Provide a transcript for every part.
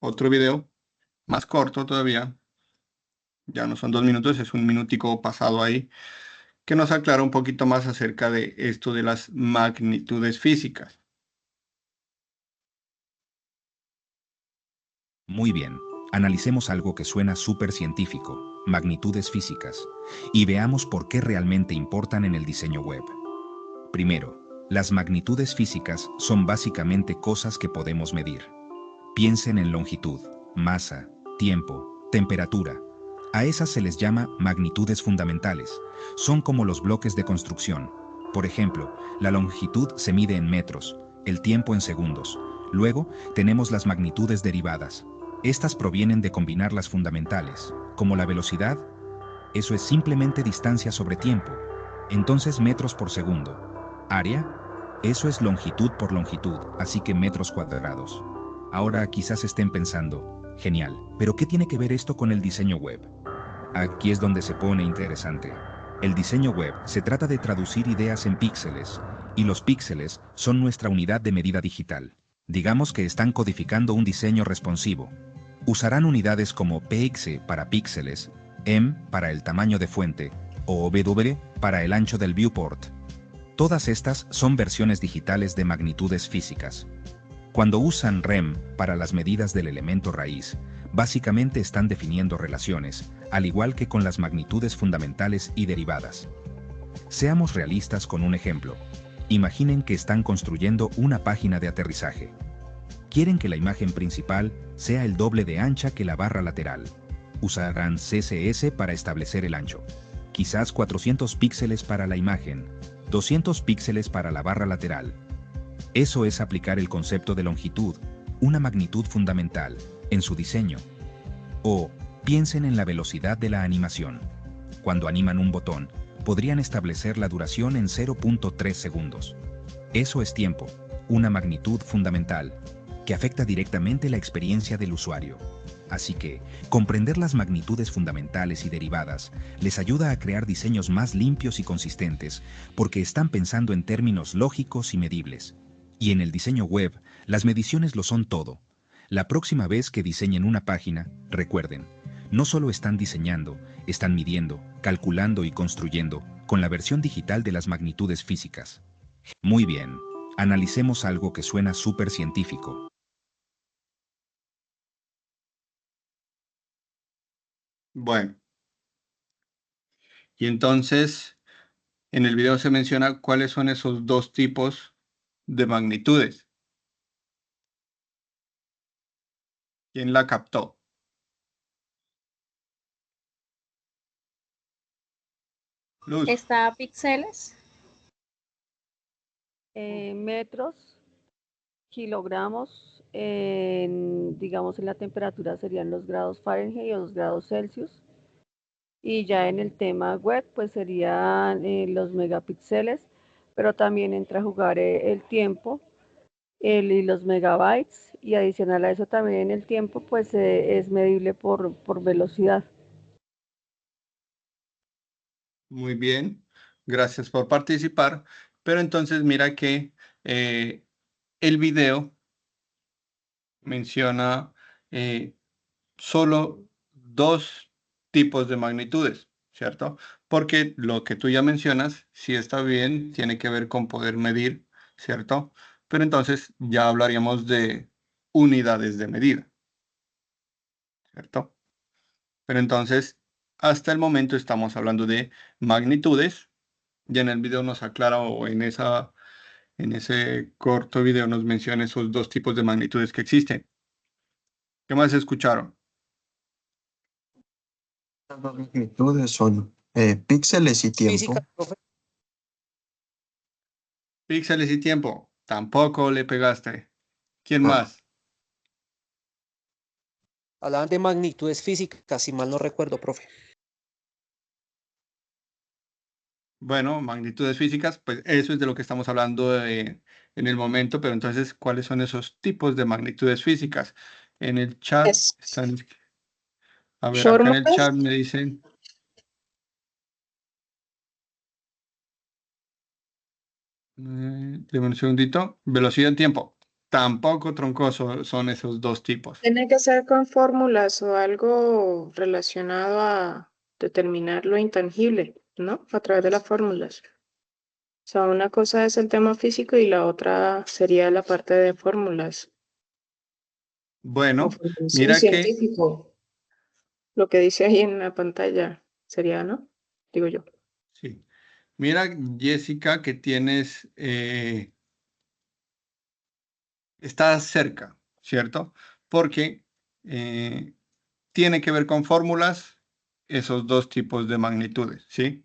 otro video más corto todavía. Ya no son 2 minutos, es un minutico pasado ahí, que nos aclara un poquito más acerca de esto de las magnitudes físicas. Muy bien, analicemos algo que suena súper científico, magnitudes físicas, y veamos por qué realmente importan en el diseño web. Primero, las magnitudes físicas son básicamente cosas que podemos medir. Piensen en longitud, masa, tiempo, temperatura. A esas se les llama magnitudes fundamentales. Son como los bloques de construcción. Por ejemplo, la longitud se mide en metros, el tiempo en segundos. Luego, tenemos las magnitudes derivadas. Estas provienen de combinar las fundamentales, como la velocidad. Eso es simplemente distancia sobre tiempo. Entonces metros por segundo. Área, eso es longitud por longitud, así que metros cuadrados. Ahora quizás estén pensando, genial, pero ¿qué tiene que ver esto con el diseño web? Aquí es donde se pone interesante. El diseño web se trata de traducir ideas en píxeles, y los píxeles son nuestra unidad de medida digital. Digamos que están codificando un diseño responsivo. Usarán unidades como px para píxeles, m para el tamaño de fuente, o w para el ancho del viewport. Todas estas son versiones digitales de magnitudes físicas. Cuando usan rem para las medidas del elemento raíz, básicamente están definiendo relaciones, al igual que con las magnitudes fundamentales y derivadas. Seamos realistas con un ejemplo. Imaginen que están construyendo una página de aterrizaje. Quieren que la imagen principal sea el doble de ancha que la barra lateral. Usarán CSS para establecer el ancho. Quizás 400 píxeles para la imagen, 200 píxeles para la barra lateral. Eso es aplicar el concepto de longitud, una magnitud fundamental, en su diseño. O, piensen en la velocidad de la animación. Cuando animan un botón, podrían establecer la duración en 0.3 segundos. Eso es tiempo, una magnitud fundamental, que afecta directamente la experiencia del usuario. Así que, comprender las magnitudes fundamentales y derivadas les ayuda a crear diseños más limpios y consistentes, porque están pensando en términos lógicos y medibles. Y en el diseño web, las mediciones lo son todo. La próxima vez que diseñen una página, recuerden, no solo están diseñando, están midiendo, calculando y construyendo con la versión digital de las magnitudes físicas. Muy bien, analicemos algo que suena súper científico. Bueno, y entonces en el video se menciona cuáles son esos dos tipos de magnitudes. ¿Quién la captó? Luz. Está píxeles, Metros, kilogramos, digamos en la temperatura serían los grados Fahrenheit o los grados Celsius. Y ya en el tema web, pues serían los megapíxeles, pero también entra a jugar el tiempo y los megabytes. Y adicional a eso también el tiempo, pues es medible por velocidad. Muy bien, gracias por participar. Pero entonces mira que el video menciona solo dos tipos de magnitudes, ¿cierto? Porque lo que tú ya mencionas, sí está bien, tiene que ver con poder medir, ¿cierto? Pero entonces ya hablaríamos de unidades de medida, ¿cierto? Pero entonces, hasta el momento estamos hablando de magnitudes. Ya en el video nos aclara o en ese corto video nos menciona esos dos tipos de magnitudes que existen. ¿Qué más escucharon? Las dos magnitudes son píxeles y Física, tiempo. profe. Píxeles y tiempo. Tampoco le pegaste. ¿Quién Ah, más? Hablaban de magnitudes físicas, si mal no recuerdo, profe. Bueno, magnitudes físicas, pues eso es de lo que estamos hablando en el momento, pero entonces, ¿cuáles son esos tipos de magnitudes físicas? En el chat es están, a ver, acá en el fórmulas, chat me dicen, deme un segundito, velocidad en tiempo. Tampoco troncoso son esos dos tipos. Tiene que ser con fórmulas o algo relacionado a determinar lo intangible, ¿no? A través de las fórmulas. O sea, una cosa es el tema físico y la otra sería la parte de fórmulas o Bueno, formulación mira que, científico. Lo que dice ahí en la pantalla sería, ¿no? Digo yo. sí. Mira, Jessica, que tienes, estás cerca, ¿cierto? Porque tiene que ver con fórmulas esos dos tipos de magnitudes, ¿sí?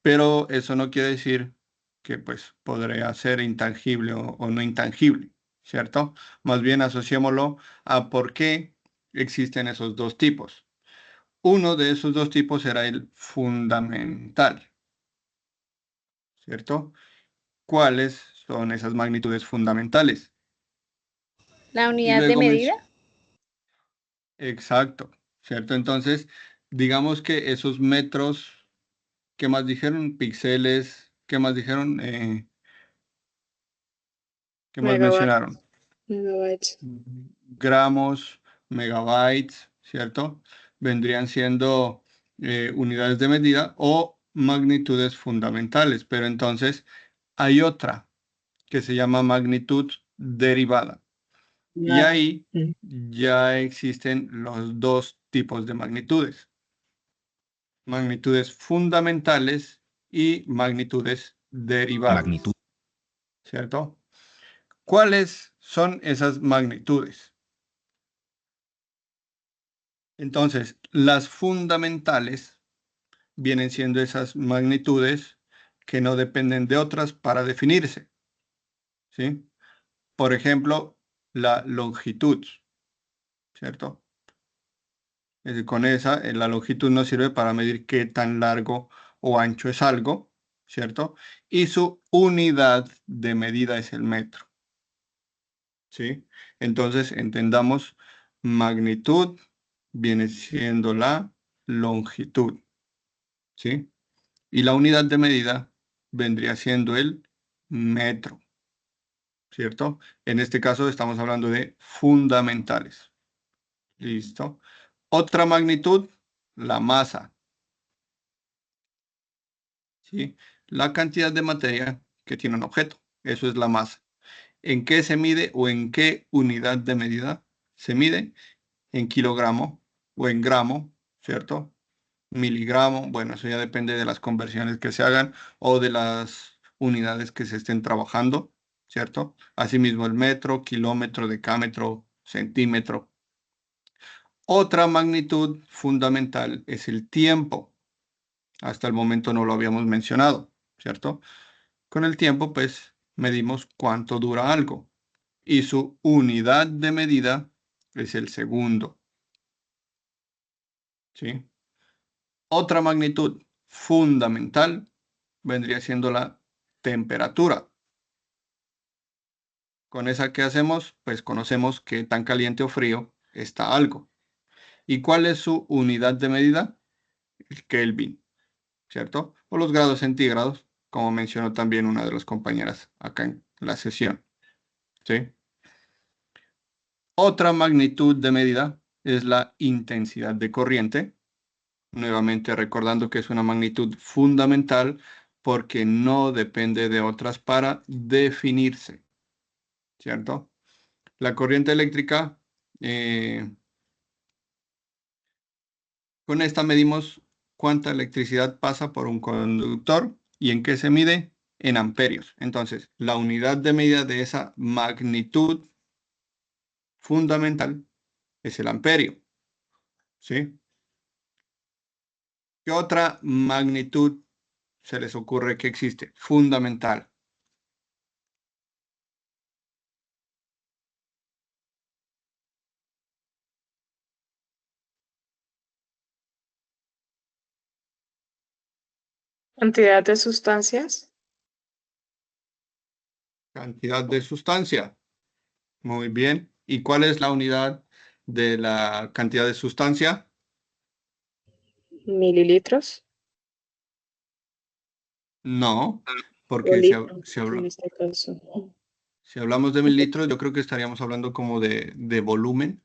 Pero eso no quiere decir que pues podría ser intangible o no intangible, ¿cierto? Más bien asociémoslo a por qué existen esos dos tipos. Uno de esos dos tipos era el fundamental, ¿cierto? ¿Cuáles son esas magnitudes fundamentales? La Y unidad de luego medida. exacto, ¿cierto? Entonces, digamos que esos metros, ¿qué más dijeron? Píxeles, ¿qué más dijeron? ¿Qué más Megabytes. mencionaron? Megabytes. Gramos, megabytes, ¿cierto? Vendrían siendo unidades de medida o magnitudes fundamentales, pero entonces hay otra que se llama magnitud derivada. Y Nada. ahí ya existen los dos tipos de magnitudes. Magnitudes fundamentales y magnitudes derivadas, Magnitud. ¿cierto? ¿Cuáles son esas magnitudes? Entonces, las fundamentales vienen siendo esas magnitudes que no dependen de otras para definirse, ¿sí? Por ejemplo, la longitud, ¿cierto? Con esa, la longitud nos sirve para medir qué tan largo o ancho es algo, ¿cierto? Y su unidad de medida es el metro, ¿sí? Entonces, entendamos, magnitud viene siendo la longitud, ¿sí? Y la unidad de medida vendría siendo el metro, ¿cierto? En este caso estamos hablando de fundamentales. ¿Listo? Otra magnitud, la masa, ¿sí? La cantidad de materia que tiene un objeto. Eso es la masa. ¿En qué se mide o en qué unidad de medida se mide? En kilogramo o en gramo, ¿cierto? Miligramo, bueno, eso ya depende de las conversiones que se hagan o de las unidades que se estén trabajando, ¿cierto? Asimismo el metro, kilómetro, decámetro, centímetro. Otra magnitud fundamental es el tiempo. Hasta el momento no lo habíamos mencionado, ¿cierto? Con el tiempo, pues, medimos cuánto dura algo y su unidad de medida es el segundo, ¿sí? Otra magnitud fundamental vendría siendo la temperatura. Con esa que hacemos, pues conocemos qué tan caliente o frío está algo. ¿Y cuál es su unidad de medida? El Kelvin, ¿cierto? O los grados centígrados, como mencionó también una de las compañeras acá en la sesión, ¿sí? Otra magnitud de medida es la intensidad de corriente. Nuevamente recordando que es una magnitud fundamental porque no depende de otras para definirse, ¿cierto? La corriente eléctrica, con esta medimos cuánta electricidad pasa por un conductor y en qué se mide en amperios. Entonces, la unidad de medida de esa magnitud fundamental es el amperio, ¿sí? ¿Qué otra magnitud se les ocurre que existe? Fundamental. Cantidad de sustancias. Cantidad de sustancia. Muy bien. ¿Y cuál es la unidad de la cantidad de sustancia? Mililitros. No, O porque litros, se en habló. este caso. Si hablamos de 1000 litros, yo creo que estaríamos hablando como de volumen,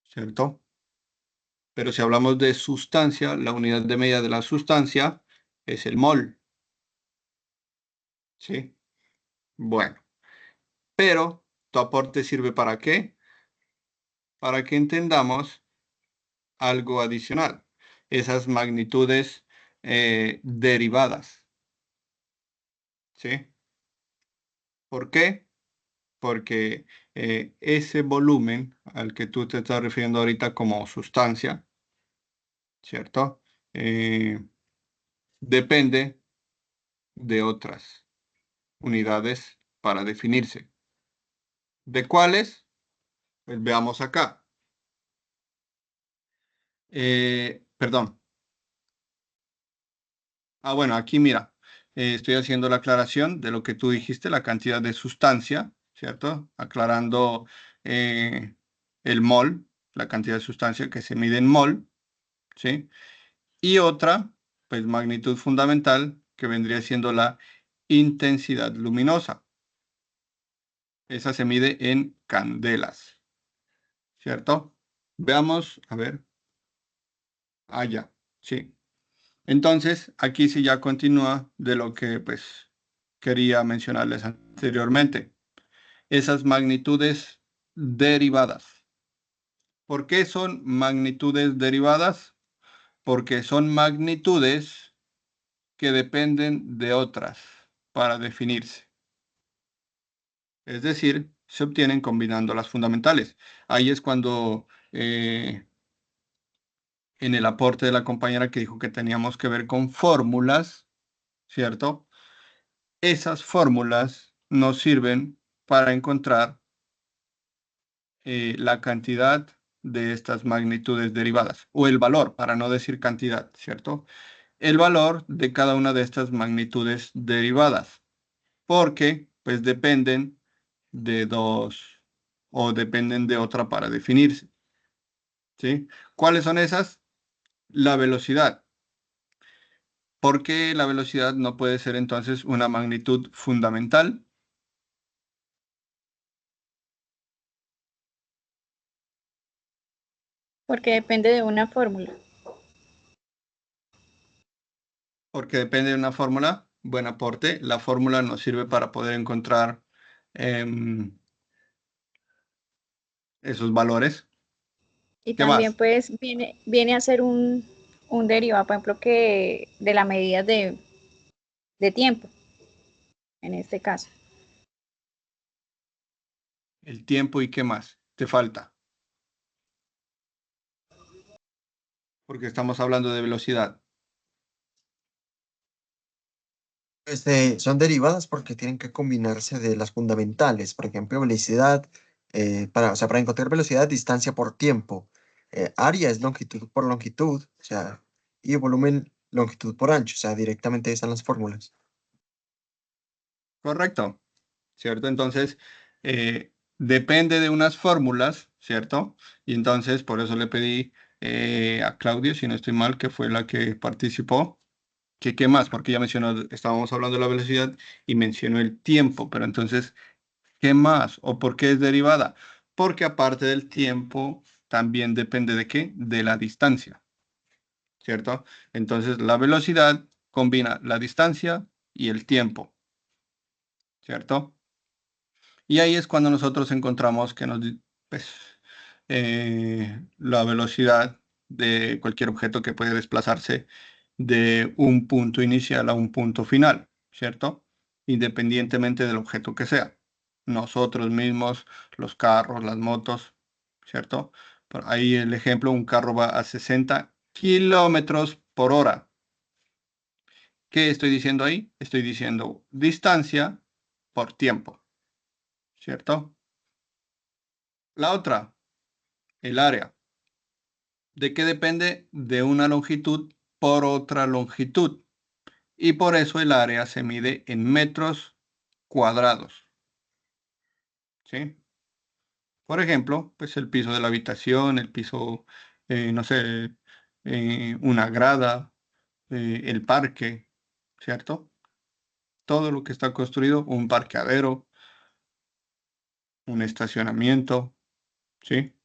¿cierto? Pero si hablamos de sustancia, la unidad de medida de la sustancia es el mol, ¿sí? Bueno, pero tu aporte sirve ¿para qué? Para que entendamos algo adicional, esas magnitudes derivadas, ¿sí? ¿Por qué? Porque ese volumen al que tú te estás refiriendo ahorita como sustancia, ¿cierto? Eh, depende de otras unidades para definirse. ¿De cuáles? Pues veamos acá. Perdón. Bueno, aquí mira, estoy haciendo la aclaración de lo que tú dijiste, la cantidad de sustancia, ¿cierto? Aclarando eh, el mol, la cantidad de sustancia que se mide en mol, ¿sí? Y otra, pues magnitud fundamental, que vendría siendo la intensidad luminosa. Esa se mide en candelas, ¿cierto? Veamos, a ver, allá, sí. Entonces, aquí sí ya continúa de lo que pues quería mencionarles anteriormente. Esas magnitudes derivadas. ¿Por qué son magnitudes derivadas? Porque son magnitudes que dependen de otras para definirse. Es decir, se obtienen combinando las fundamentales. Ahí es cuando en el aporte de la compañera que dijo que teníamos que ver con fórmulas, ¿cierto? Esas fórmulas nos sirven para encontrar la cantidad de estas magnitudes derivadas, o el valor, para no decir cantidad, ¿cierto? El valor de cada una de estas magnitudes derivadas, porque pues dependen de dos o dependen de otra para definirse, ¿sí? ¿Cuáles son esas? La velocidad. ¿Por qué la velocidad no puede ser entonces una magnitud fundamental? Porque depende de una fórmula. Porque depende de una fórmula. Buen aporte. La fórmula nos sirve para poder encontrar em, esos valores. Y ¿Qué también más? pues viene a ser un derivado, por ejemplo, que de la medida de tiempo, en este caso. El tiempo y qué más. Te falta. Porque estamos hablando de velocidad. Son derivadas porque tienen que combinarse de las fundamentales. Por ejemplo, velocidad, o sea, para encontrar velocidad, distancia por tiempo. Área es longitud por longitud, o sea, y volumen, longitud por ancho, o sea, directamente están las fórmulas. Correcto. ¿Cierto? Entonces, depende de unas fórmulas, ¿cierto? Y entonces, por eso le pedí a Claudio, si no estoy mal, que fue la que participó, que qué más, porque ya mencionó, estábamos hablando de la velocidad y mencionó el tiempo, pero entonces, ¿qué más? ¿O por qué es derivada? Porque aparte del tiempo, también depende de qué? De la distancia, ¿cierto? Entonces, la velocidad combina la distancia y el tiempo, ¿cierto? Y ahí es cuando nosotros encontramos que pues, la velocidad de cualquier objeto que puede desplazarse de un punto inicial a un punto final, ¿cierto? Independientemente del objeto que sea. Nosotros mismos, los carros, las motos, ¿cierto? Ahí el ejemplo, un carro va a 60 kilómetros por hora. ¿Qué estoy diciendo ahí? Estoy diciendo distancia por tiempo, ¿cierto? La otra, el área. ¿De qué depende? De una longitud por otra longitud. Y por eso el área se mide en metros cuadrados. ¿Sí? Por ejemplo, pues el piso de la habitación, el piso, no sé, una grada, el parque, ¿cierto? todo lo que está construido, un parqueadero, un estacionamiento, ¿sí?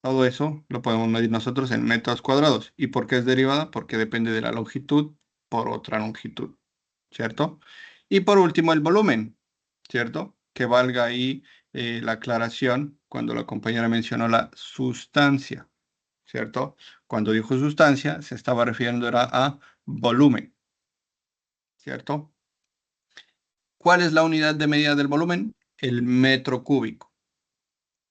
Todo eso lo podemos medir nosotros en metros cuadrados. ¿Y por qué es derivada? Porque depende de la longitud por otra longitud, ¿cierto? Y por último, el volumen, ¿cierto? Que valga ahí la aclaración cuando la compañera mencionó la sustancia, ¿cierto? Cuando dijo sustancia, se estaba refiriendo era a volumen, ¿cierto? ¿Cuál es la unidad de medida del volumen? El metro cúbico.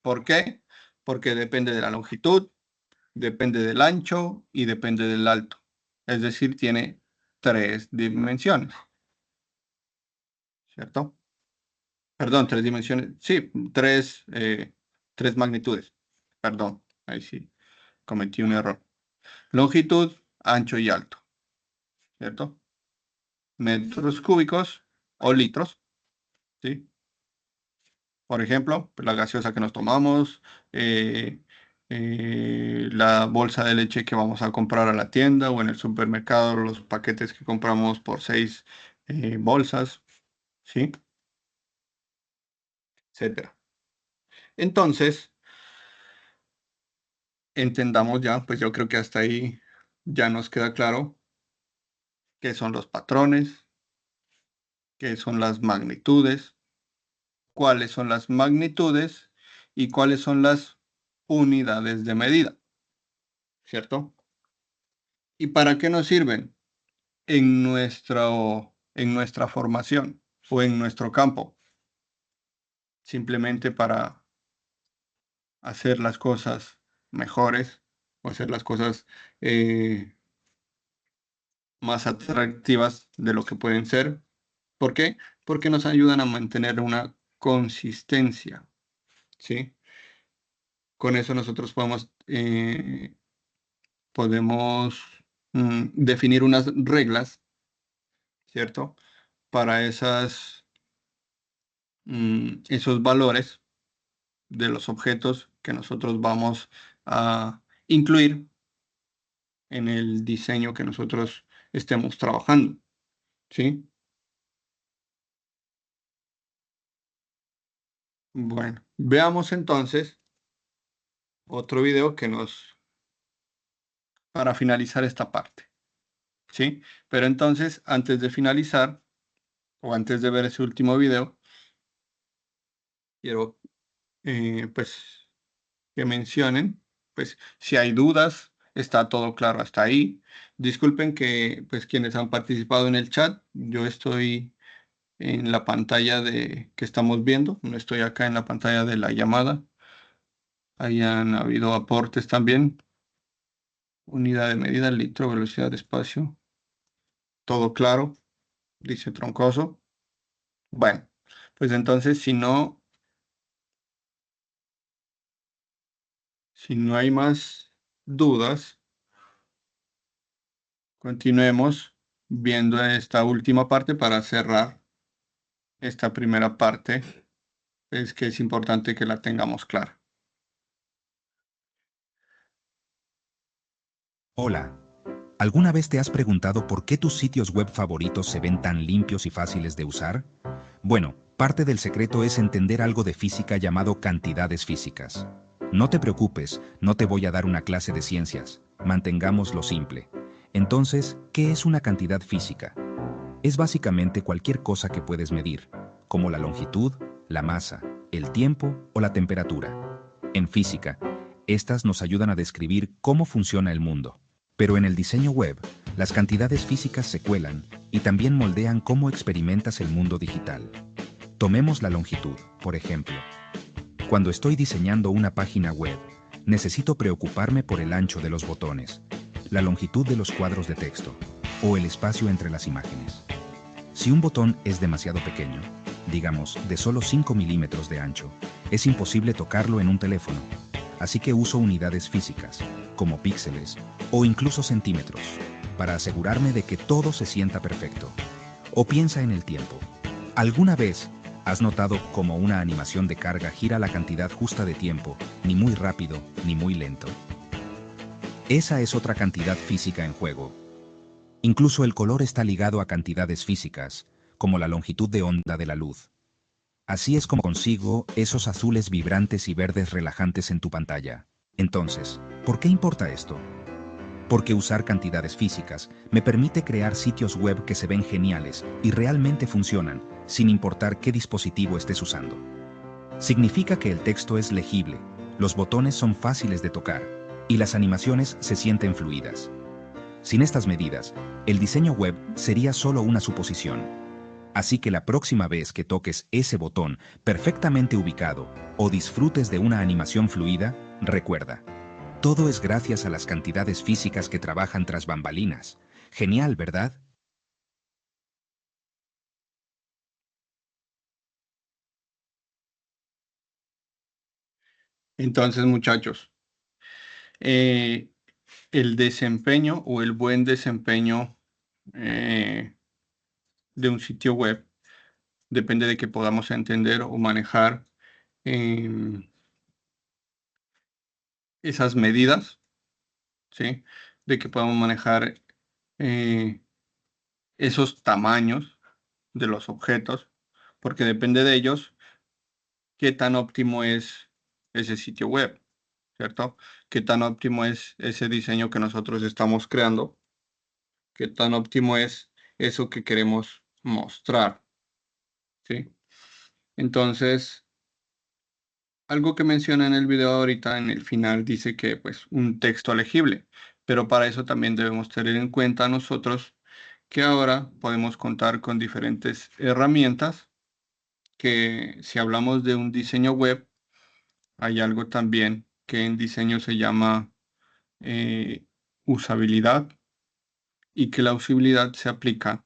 ¿Por qué? Porque depende de la longitud, depende del ancho y depende del alto. Es decir, tiene 3 dimensiones, ¿cierto? Perdón, 3 dimensiones. Sí, tres magnitudes. Perdón, ahí sí cometí un error. Longitud, ancho y alto, ¿cierto? Metros cúbicos o litros, ¿sí? Por ejemplo, la gaseosa que nos tomamos, la bolsa de leche que vamos a comprar a la tienda o en el supermercado, los paquetes que compramos por 6 bolsas, ¿sí? Etcétera. Entonces, entendamos ya, pues yo creo que hasta ahí ya nos queda claro qué son los patrones, qué son las magnitudes, cuáles son las magnitudes y cuáles son las unidades de medida, ¿cierto? ¿Y para qué nos sirven en nuestra formación o en nuestro campo? Simplemente para hacer las cosas mejores o hacer las cosas más atractivas de lo que pueden ser. ¿Por qué? Porque nos ayudan a mantener una consistencia, ¿sí? Con eso nosotros podemos definir unas reglas, ¿cierto? Para esos valores de los objetos que nosotros vamos a incluir en el diseño que nosotros estemos trabajando, ¿sí? Bueno, veamos entonces otro video para finalizar esta parte, ¿sí? Pero entonces, antes de finalizar, o antes de ver ese último video, quiero, pues, que mencionen, pues, si hay dudas, está todo claro hasta ahí. Disculpen que, pues, quienes han participado en el chat, yo estoy en la pantalla que estamos viendo, no estoy acá en la pantalla de la llamada. Hayan habido aportes también. Unidad de medida, litro, velocidad, espacio. Todo claro, dice Troncoso. Bueno, pues entonces, si no hay más dudas, continuemos viendo esta última parte para cerrar esta primera parte. Es que es importante que la tengamos clara. Hola. ¿Alguna vez te has preguntado por qué tus sitios web favoritos se ven tan limpios y fáciles de usar? Bueno, parte del secreto es entender algo de física llamado cantidades físicas. No te preocupes, no te voy a dar una clase de ciencias. Mantengámoslo simple. Entonces, ¿qué es una cantidad física? Es básicamente cualquier cosa que puedes medir, como la longitud, la masa, el tiempo o la temperatura. En física, estas nos ayudan a describir cómo funciona el mundo. Pero en el diseño web, las cantidades físicas se cuelan y también moldean cómo experimentas el mundo digital. Tomemos la longitud, por ejemplo. Cuando estoy diseñando una página web, necesito preocuparme por el ancho de los botones, la longitud de los cuadros de texto o el espacio entre las imágenes. Si un botón es demasiado pequeño, digamos de solo 5 milímetros de ancho, es imposible tocarlo en un teléfono. Así que uso unidades físicas, como píxeles o incluso centímetros, para asegurarme de que todo se sienta perfecto. O piensa en el tiempo. ¿Alguna vez has notado cómo una animación de carga gira la cantidad justa de tiempo, ni muy rápido ni muy lento? Esa es otra cantidad física en juego. Incluso el color está ligado a cantidades físicas, como la longitud de onda de la luz. Así es como consigo esos azules vibrantes y verdes relajantes en tu pantalla. Entonces, ¿por qué importa esto? Porque usar cantidades físicas me permite crear sitios web que se ven geniales y realmente funcionan, sin importar qué dispositivo estés usando. Significa que el texto es legible, los botones son fáciles de tocar y las animaciones se sienten fluidas. Sin estas medidas, el diseño web sería solo una suposición. Así que la próxima vez que toques ese botón perfectamente ubicado o disfrutes de una animación fluida, recuerda, todo es gracias a las cantidades físicas que trabajan tras bambalinas. Genial, ¿verdad? Entonces, muchachos, eh, el desempeño o el buen desempeño de un sitio web depende de que podamos entender o manejar esas medidas, ¿sí? De que podamos manejar eh, esos tamaños de los objetos, porque depende de ellos qué tan óptimo es ese sitio web, ¿cierto? Qué tan óptimo es ese diseño que nosotros estamos creando, qué tan óptimo es eso que queremos mostrar, ¿sí? Entonces, algo que menciona en el video ahorita, en el final, dice que pues un texto legible, pero para eso también debemos tener en cuenta nosotros que ahora podemos contar con diferentes herramientas que si hablamos de un diseño web, hay algo también que en diseño se llama usabilidad y que la usabilidad se aplica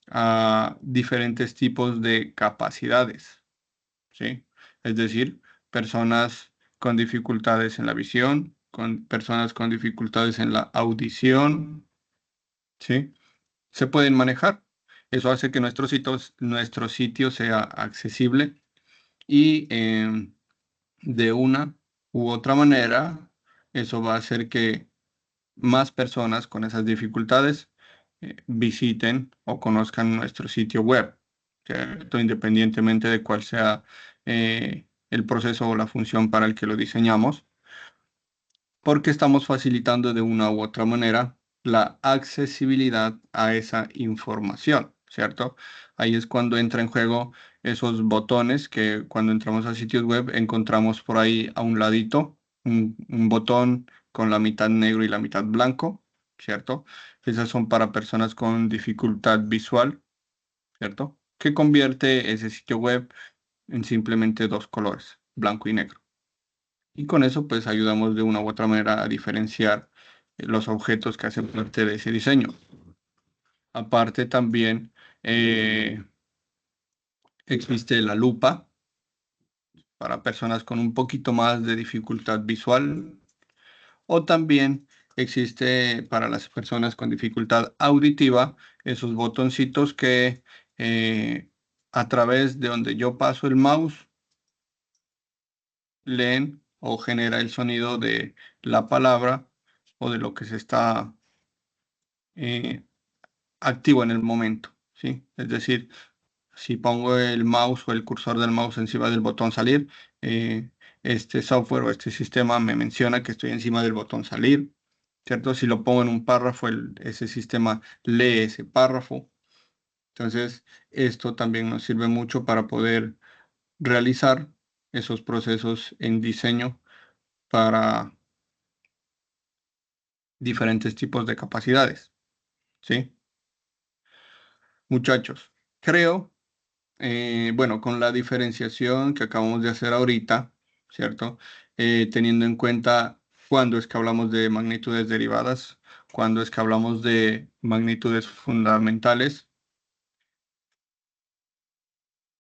a diferentes tipos de capacidades, ¿sí? Es decir, personas con dificultades en la visión, con personas con dificultades en la audición, ¿sí? Se pueden manejar. Eso hace que nuestro sitio sea accesible y de una u otra manera, eso va a hacer que más personas con esas dificultades visiten o conozcan nuestro sitio web, ¿cierto? Independientemente de cuál sea el proceso o la función para el que lo diseñamos, porque estamos facilitando de una u otra manera la accesibilidad a esa información, ¿cierto? Ahí es cuando entra en juego esos botones que cuando entramos a sitios web encontramos por ahí a un ladito un botón con la mitad negro y la mitad blanco, ¿cierto? Esas son para personas con dificultad visual, ¿cierto? Que convierte ese sitio web en simplemente dos colores, blanco y negro. Y con eso pues ayudamos de una u otra manera a diferenciar los objetos que hacen parte de ese diseño. Aparte también existe la lupa para personas con un poquito más de dificultad visual o también existe para las personas con dificultad auditiva esos botoncitos que a través de donde yo paso el mouse leen o genera el sonido de la palabra o de lo que se está eh, activo en el momento, ¿sí? Es decir, si pongo el mouse o el cursor del mouse encima del botón salir, este software o este sistema me menciona que estoy encima del botón salir, ¿cierto? Si lo pongo en un párrafo, ese sistema lee ese párrafo. Entonces, esto también nos sirve mucho para poder realizar esos procesos en diseño para diferentes tipos de capacidades, ¿sí? Muchachos, creo bueno, con la diferenciación que acabamos de hacer ahorita, ¿cierto? Teniendo en cuenta cuándo es que hablamos de magnitudes derivadas, cuándo es que hablamos de magnitudes fundamentales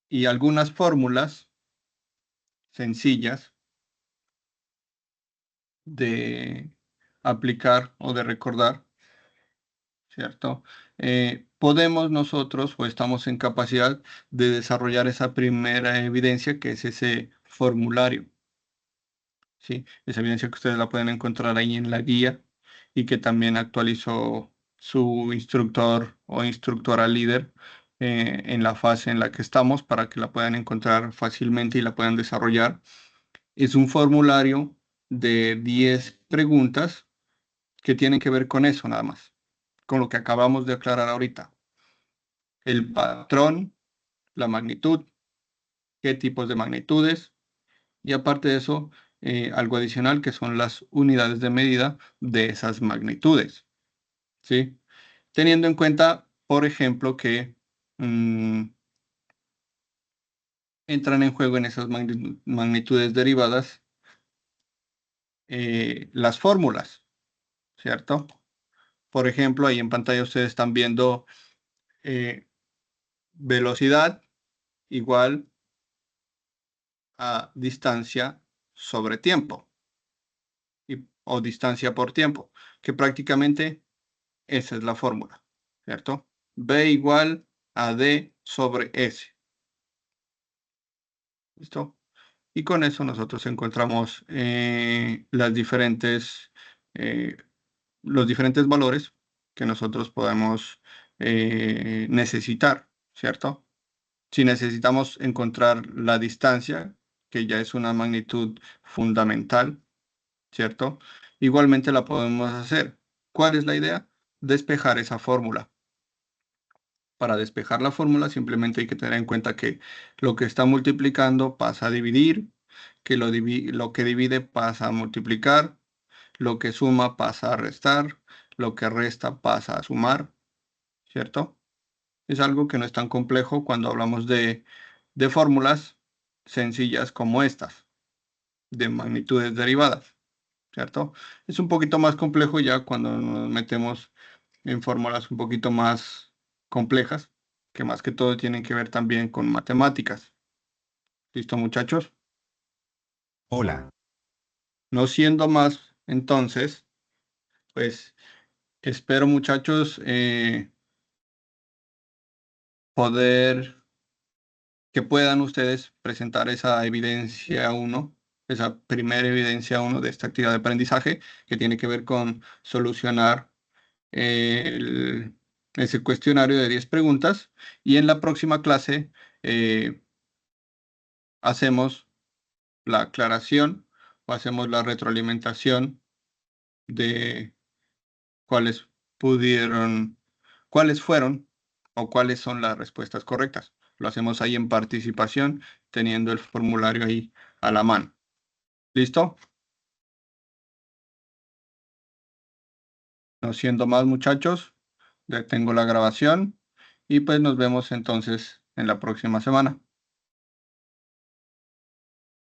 y algunas fórmulas sencillas de aplicar o de recordar, ¿cierto? Podemos nosotros o estamos en capacidad de desarrollar esa primera evidencia que es ese formulario. ¿Sí? Esa evidencia que ustedes la pueden encontrar ahí en la guía y que también actualizó su instructor o instructora líder en la fase en la que estamos para que la puedan encontrar fácilmente y la puedan desarrollar. Es un formulario de 10 preguntas que tienen que ver con eso nada más, con lo que acabamos de aclarar ahorita. El patrón, la magnitud, qué tipos de magnitudes y aparte de eso, algo adicional que son las unidades de medida de esas magnitudes, ¿sí? Teniendo en cuenta, por ejemplo, que entran en juego en esas magnitudes derivadas las fórmulas, ¿cierto? Por ejemplo, ahí en pantalla ustedes están viendo velocidad igual a distancia sobre tiempo o distancia por tiempo, que prácticamente esa es la fórmula, ¿cierto? B igual a D sobre S. ¿Listo? Y con eso nosotros encontramos los diferentes valores que nosotros podemos necesitar, ¿cierto? Si necesitamos encontrar la distancia, que ya es una magnitud fundamental, ¿cierto? Igualmente la podemos hacer. ¿Cuál es la idea? Despejar esa fórmula. Para despejar la fórmula simplemente hay que tener en cuenta que lo que está multiplicando pasa a dividir, que lo que divide pasa a multiplicar, lo que suma pasa a restar, lo que resta pasa a sumar, ¿cierto? Es algo que no es tan complejo cuando hablamos de fórmulas sencillas como estas, de magnitudes derivadas, ¿cierto? Es un poquito más complejo ya cuando nos metemos en fórmulas un poquito más complejas, que más que todo tienen que ver también con matemáticas. ¿Listo, muchachos? Hola. No siendo más, entonces, pues espero, muchachos, poder que puedan ustedes presentar esa evidencia 1, esa primera evidencia 1 de esta actividad de aprendizaje que tiene que ver con solucionar el- ese cuestionario de 10 preguntas y en la próxima clase eh, hacemos la aclaración o hacemos la retroalimentación de cuáles pudieron, cuáles fueron o cuáles son las respuestas correctas. Lo hacemos ahí en participación, teniendo el formulario ahí a la mano. ¿Listo? No siendo más, muchachos, detengo la grabación y pues nos vemos entonces en la próxima semana.